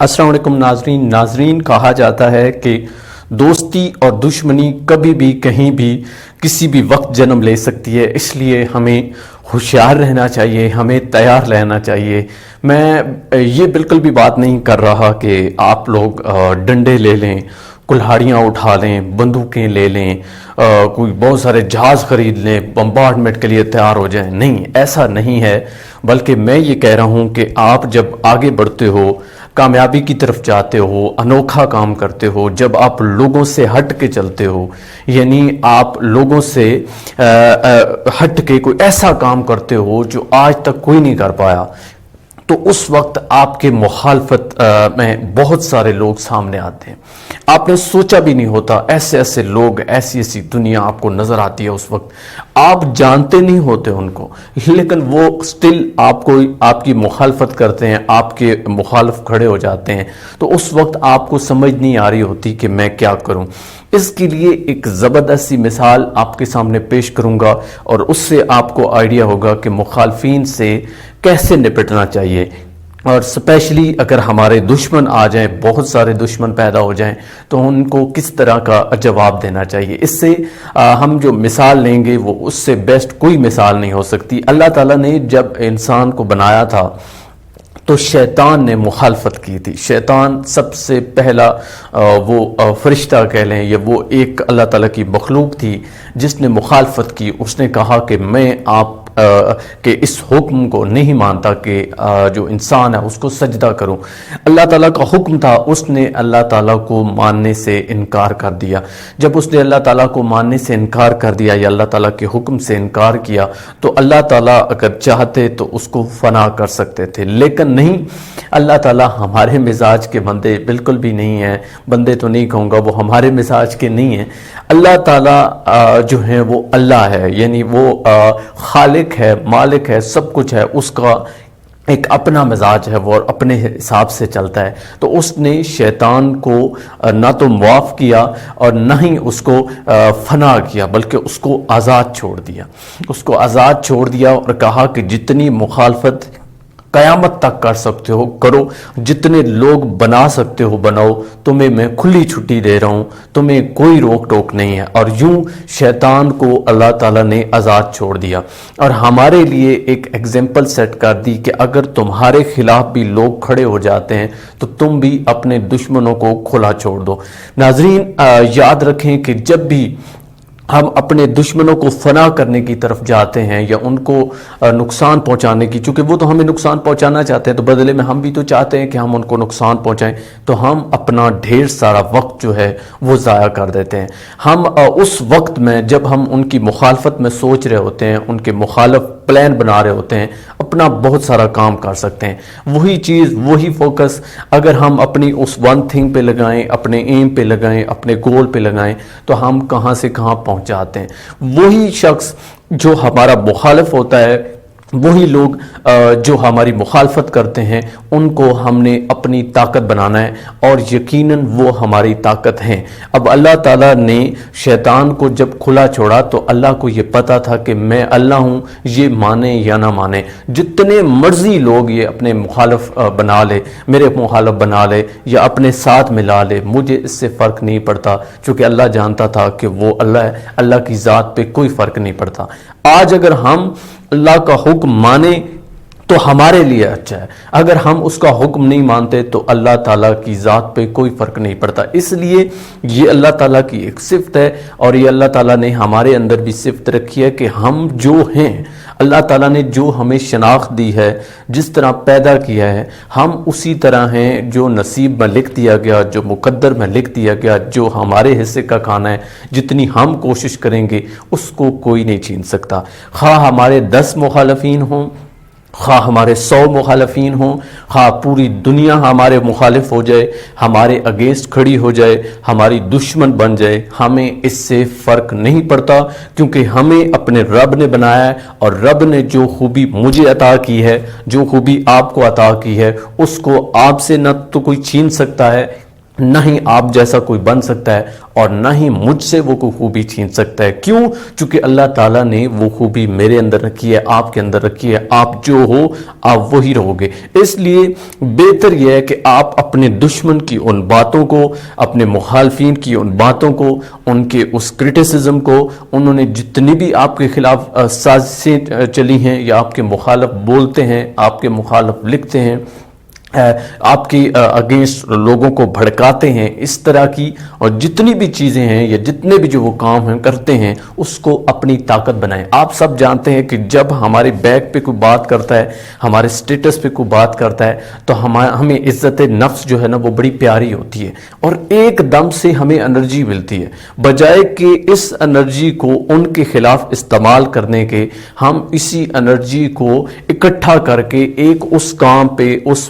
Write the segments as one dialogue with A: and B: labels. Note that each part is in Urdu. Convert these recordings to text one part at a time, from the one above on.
A: السلام علیکم ناظرین کہا جاتا ہے کہ دوستی اور دشمنی کبھی بھی کہیں بھی کسی بھی وقت جنم لے سکتی ہے، اس لیے ہمیں ہوشیار رہنا چاہیے، ہمیں تیار رہنا چاہیے۔ میں یہ بالکل بھی بات نہیں کر رہا کہ آپ لوگ ڈنڈے لے لیں، کلہاڑیاں اٹھا لیں، بندوقیں لے لیں، کوئی بہت سارے جہاز خرید لیں، بمبارڈمنٹ کے لیے تیار ہو جائیں۔ نہیں، ایسا نہیں ہے، بلکہ میں یہ کہہ رہا ہوں کہ آپ جب آگے بڑھتے ہو، کامیابی کی طرف جاتے ہو، انوکھا کام کرتے ہو، جب آپ لوگوں سے ہٹ کے چلتے ہو، یعنی آپ لوگوں سے ہٹ کے کوئی ایسا کام کرتے ہو جو آج تک کوئی نہیں کر پایا، تو اس وقت آپ کے مخالفت میں بہت سارے لوگ سامنے آتے ہیں۔ آپ نے سوچا بھی نہیں ہوتا، ایسے ایسے لوگ، ایسی ایسی دنیا آپ کو نظر آتی ہے۔ اس وقت آپ جانتے نہیں ہوتے ان کو، لیکن وہ سٹل آپ کی مخالفت کرتے ہیں، آپ کے مخالف کھڑے ہو جاتے ہیں، تو اس وقت آپ کو سمجھ نہیں آ رہی ہوتی کہ میں کیا کروں۔ اس کے لیے ایک زبردست سی مثال آپ کے سامنے پیش کروں گا، اور اس سے آپ کو آئیڈیا ہوگا کہ مخالفین سے کیسے نپٹنا چاہیے، اور سپیشلی اگر ہمارے دشمن آ جائیں، بہت سارے دشمن پیدا ہو جائیں، تو ان کو کس طرح کا جواب دینا چاہیے۔ اس سے ہم جو مثال لیں گے وہ اس سے بیسٹ کوئی مثال نہیں ہو سکتی۔ اللہ تعالیٰ نے جب انسان کو بنایا تھا تو شیطان نے مخالفت کی تھی۔ شیطان سب سے پہلا وہ فرشتہ کہہ لیں، یا وہ ایک اللہ تعالیٰ کی مخلوق تھی جس نے مخالفت کی۔ اس نے کہا کہ میں آپ کہ اس حکم کو نہیں مانتا کہ جو انسان ہے اس کو سجدہ کروں۔ اللہ تعالیٰ کا حکم تھا، اس نے اللہ تعالیٰ کو ماننے سے انکار کر دیا۔ جب اس نے اللہ تعالیٰ کو ماننے سے انکار کر دیا یا اللہ تعالیٰ کے حکم سے انکار کیا، تو اللہ تعالیٰ اگر چاہتے تو اس کو فنا کر سکتے تھے، لیکن نہیں۔ اللہ تعالیٰ ہمارے مزاج کے بندے بالکل بھی نہیں ہیں، بندے تو نہیں کہوں گا، وہ ہمارے مزاج کے نہیں ہیں۔ اللہ تعالیٰ جو ہیں وہ اللہ ہے، یعنی وہ خالق ہے، مالک ہے، سب کچھ ہے، اس کا ایک اپنا مزاج ہے، وہ اپنے حساب سے چلتا ہے۔ تو اس نے شیطان کو نہ تو معاف کیا اور نہ ہی اس کو فنا کیا، بلکہ اس کو آزاد چھوڑ دیا۔ اس کو آزاد چھوڑ دیا اور کہا کہ جتنی مخالفت قیامت تک کر سکتے ہو کرو، جتنے لوگ بنا سکتے ہو بناؤ، تمہیں میں کھلی چھٹی دے رہا ہوں، تمہیں کوئی روک ٹوک نہیں ہے۔ اور یوں شیطان کو اللہ تعالیٰ نے آزاد چھوڑ دیا، اور ہمارے لیے ایک ایگزامپل سیٹ کر دی کہ اگر تمہارے خلاف بھی لوگ کھڑے ہو جاتے ہیں تو تم بھی اپنے دشمنوں کو کھلا چھوڑ دو۔ ناظرین یاد رکھیں کہ جب بھی ہم اپنے دشمنوں کو فنا کرنے کی طرف جاتے ہیں یا ان کو نقصان پہنچانے کی، چونکہ وہ تو ہمیں نقصان پہنچانا چاہتے ہیں، تو بدلے میں ہم بھی تو چاہتے ہیں کہ ہم ان کو نقصان پہنچائیں، تو ہم اپنا ڈھیر سارا وقت جو ہے وہ ضائع کر دیتے ہیں۔ ہم اس وقت میں جب ہم ان کی مخالفت میں سوچ رہے ہوتے ہیں، ان کے مخالف پلان بنا رہے ہوتے ہیں، اپنا بہت سارا کام کر سکتے ہیں۔ وہی چیز، وہی فوکس اگر ہم اپنی اس ون تھنگ پہ لگائیں، اپنے ایم پہ لگائیں، اپنے گول پہ لگائیں، تو ہم کہاں سے کہاں پہنچ جاتے ہیں۔ وہی شخص جو ہمارا مخالف ہوتا ہے، وہی لوگ جو ہماری مخالفت کرتے ہیں، ان کو ہم نے اپنی طاقت بنانا ہے، اور یقیناً وہ ہماری طاقت ہیں۔ اب اللہ تعالیٰ نے شیطان کو جب کھلا چھوڑا تو اللہ کو یہ پتا تھا کہ میں اللہ ہوں، یہ مانے یا نہ مانے، جتنے مرضی لوگ یہ اپنے مخالف بنا لے، میرے مخالف بنا لے یا اپنے ساتھ ملا لے، مجھے اس سے فرق نہیں پڑتا، چونکہ اللہ جانتا تھا کہ وہ اللہ ہے، اللہ کی ذات پہ کوئی فرق نہیں پڑتا۔ آج اگر ہم اللہ کا حکم مانیں تو ہمارے لیے اچھا ہے، اگر ہم اس کا حکم نہیں مانتے تو اللہ تعالیٰ کی ذات پہ کوئی فرق نہیں پڑتا۔ اس لیے یہ اللہ تعالیٰ کی ایک صفت ہے، اور یہ اللہ تعالیٰ نے ہمارے اندر بھی صفت رکھی ہے کہ ہم جو ہیں، اللہ تعالیٰ نے جو ہمیں شناخت دی ہے، جس طرح پیدا کیا ہے، ہم اسی طرح ہیں جو نصیب میں لکھ دیا گیا، جو مقدر میں لکھ دیا گیا، جو ہمارے حصے کا کھانا ہے، جتنی ہم کوشش کریں گے اس کو کوئی نہیں چھین سکتا۔ خواہ ہمارے 10 مخالفین ہوں، خواہ ہمارے 100 مخالفین ہوں، خواہ پوری دنیا ہمارے مخالف ہو جائے، ہمارے اگینسٹ کھڑی ہو جائے، ہماری دشمن بن جائے، ہمیں اس سے فرق نہیں پڑتا، کیونکہ ہمیں اپنے رب نے بنایا ہے، اور رب نے جو خوبی مجھے عطا کی ہے، جو خوبی آپ کو عطا کی ہے، اس کو آپ سے نہ تو کوئی چھین سکتا ہے، نہ ہی آپ جیسا کوئی بن سکتا ہے اور نہ ہی مجھ سے وہ کوئی خوبی چھین سکتا ہے. کیوں؟ چونکہ اللہ تعالیٰ نے وہ خوبی میرے اندر رکھی ہے، آپ کے اندر رکھی ہے. آپ جو ہو آپ وہی رہو گے. اس لیے بہتر یہ ہے کہ آپ اپنے دشمن کی ان باتوں کو، اپنے مخالفین کی ان باتوں کو، ان کے اس کرٹیسزم کو، انہوں نے جتنی بھی آپ کے خلاف سازشیں چلی ہیں یا آپ کے مخالف بولتے ہیں، آپ کے مخالف لکھتے ہیں، آپ کی اگینسٹ لوگوں کو بھڑکاتے ہیں، اس طرح کی اور جتنی بھی چیزیں ہیں یا جتنے بھی جو وہ کام ہیں کرتے ہیں، اس کو اپنی طاقت بنائیں. آپ سب جانتے ہیں کہ جب ہمارے بیک پہ کوئی بات کرتا ہے، ہمارے سٹیٹس پہ کوئی بات کرتا ہے، تو ہمیں عزت نفس جو ہے نا وہ بڑی پیاری ہوتی ہے اور ایک دم سے ہمیں انرجی ملتی ہے. بجائے کہ اس انرجی کو ان کے خلاف استعمال کرنے کے، ہم اسی انرجی کو اکٹھا کر کے ایک اس کام پہ، اس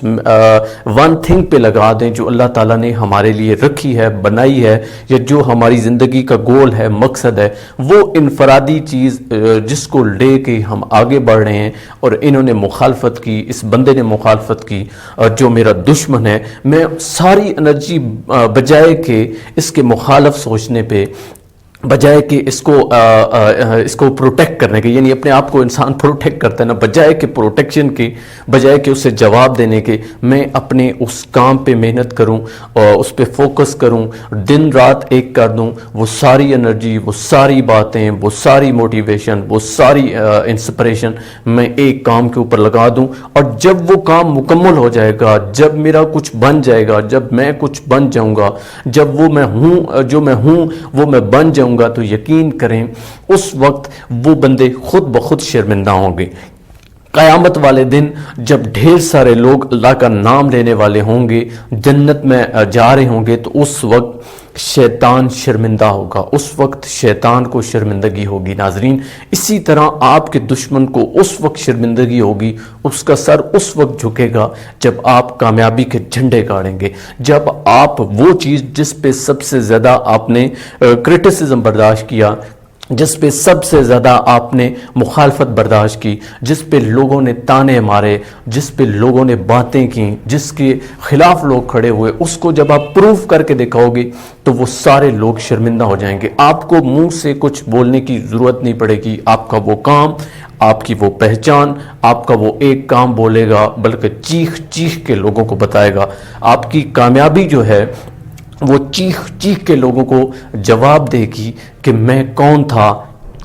A: ون تھنگ پہ لگا دیں جو اللہ تعالیٰ نے ہمارے لیے رکھی ہے، بنائی ہے، یا جو ہماری زندگی کا گول ہے، مقصد ہے، وہ انفرادی چیز جس کو لے کے ہم آگے بڑھ رہے ہیں. اور انہوں نے مخالفت کی، اس بندے نے مخالفت کی جو میرا دشمن ہے، میں ساری انرجی بجائے کہ اس کے مخالف سوچنے پہ، بجائے کہ اس کو پروٹیکٹ کرنے کے، یعنی اپنے آپ کو انسان پروٹیکٹ کرتا ہے نا، بجائے کہ پروٹیکشن کے، بجائے کہ اسے جواب دینے کے، میں اپنے اس کام پہ محنت کروں اور اس پہ فوکس کروں، دن رات ایک کر دوں. وہ ساری انرجی، وہ ساری باتیں، وہ ساری موٹیویشن، وہ ساری انسپریشن میں ایک کام کے اوپر لگا دوں. اور جب وہ کام مکمل ہو جائے گا، جب میرا کچھ بن جائے گا، جب میں کچھ بن جاؤں گا، جب وہ میں ہوں، جو میں ہوں وہ میں بن جاؤں گا، تو یقین کریں اس وقت وہ بندے خود بخود شرمندہ ہوں گے. قیامت والے دن جب ڈھیر سارے لوگ اللہ کا نام لینے والے ہوں گے، جنت میں جا رہے ہوں گے، تو اس وقت شیطان شرمندہ ہوگا، اس وقت شیطان کو شرمندگی ہوگی. ناظرین، اسی طرح آپ کے دشمن کو اس وقت شرمندگی ہوگی، اس کا سر اس وقت جھکے گا جب آپ کامیابی کے جھنڈے گاڑیں گے، جب آپ وہ چیز جس پہ سب سے زیادہ آپ نے کرٹیسزم برداشت کیا، جس پہ سب سے زیادہ آپ نے مخالفت برداشت کی، جس پہ لوگوں نے تانے مارے، جس پہ لوگوں نے باتیں کی، جس کے خلاف لوگ کھڑے ہوئے، اس کو جب آپ پروف کر کے دکھاؤ گے تو وہ سارے لوگ شرمندہ ہو جائیں گے. آپ کو منہ سے کچھ بولنے کی ضرورت نہیں پڑے گی. آپ کا وہ کام، آپ کی وہ پہچان، آپ کا وہ ایک کام بولے گا بلکہ چیخ چیخ کے لوگوں کو بتائے گا. آپ کی کامیابی جو ہے وہ چیخ چیخ کے لوگوں کو جواب دے گی کہ میں کون تھا،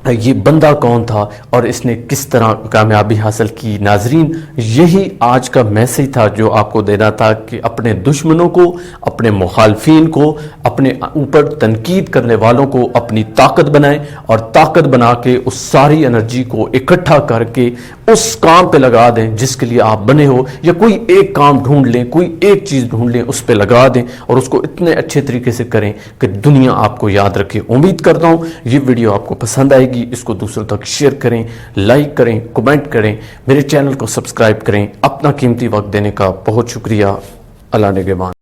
A: یہ بندہ کون تھا اور اس نے کس طرح کامیابی حاصل کی. ناظرین، یہی آج کا میسیج تھا جو آپ کو دینا تھا کہ اپنے دشمنوں کو، اپنے مخالفین کو، اپنے اوپر تنقید کرنے والوں کو اپنی طاقت بنائیں اور طاقت بنا کے اس ساری انرجی کو اکٹھا کر کے اس کام پہ لگا دیں جس کے لیے آپ بنے ہو، یا کوئی ایک کام ڈھونڈ لیں، کوئی ایک چیز ڈھونڈ لیں، اس پہ لگا دیں اور اس کو اتنے اچھے طریقے سے کریں کہ دنیا آپ کو یاد رکھے. امید کرتا ہوں یہ ویڈیو آپ کو پسند آئے گی. اس کو دوسروں تک شیئر کریں، لائک کریں، کمنٹ کریں، میرے چینل کو سبسکرائب کریں. اپنا قیمتی وقت دینے کا بہت شکریہ. اللہ نگہبان.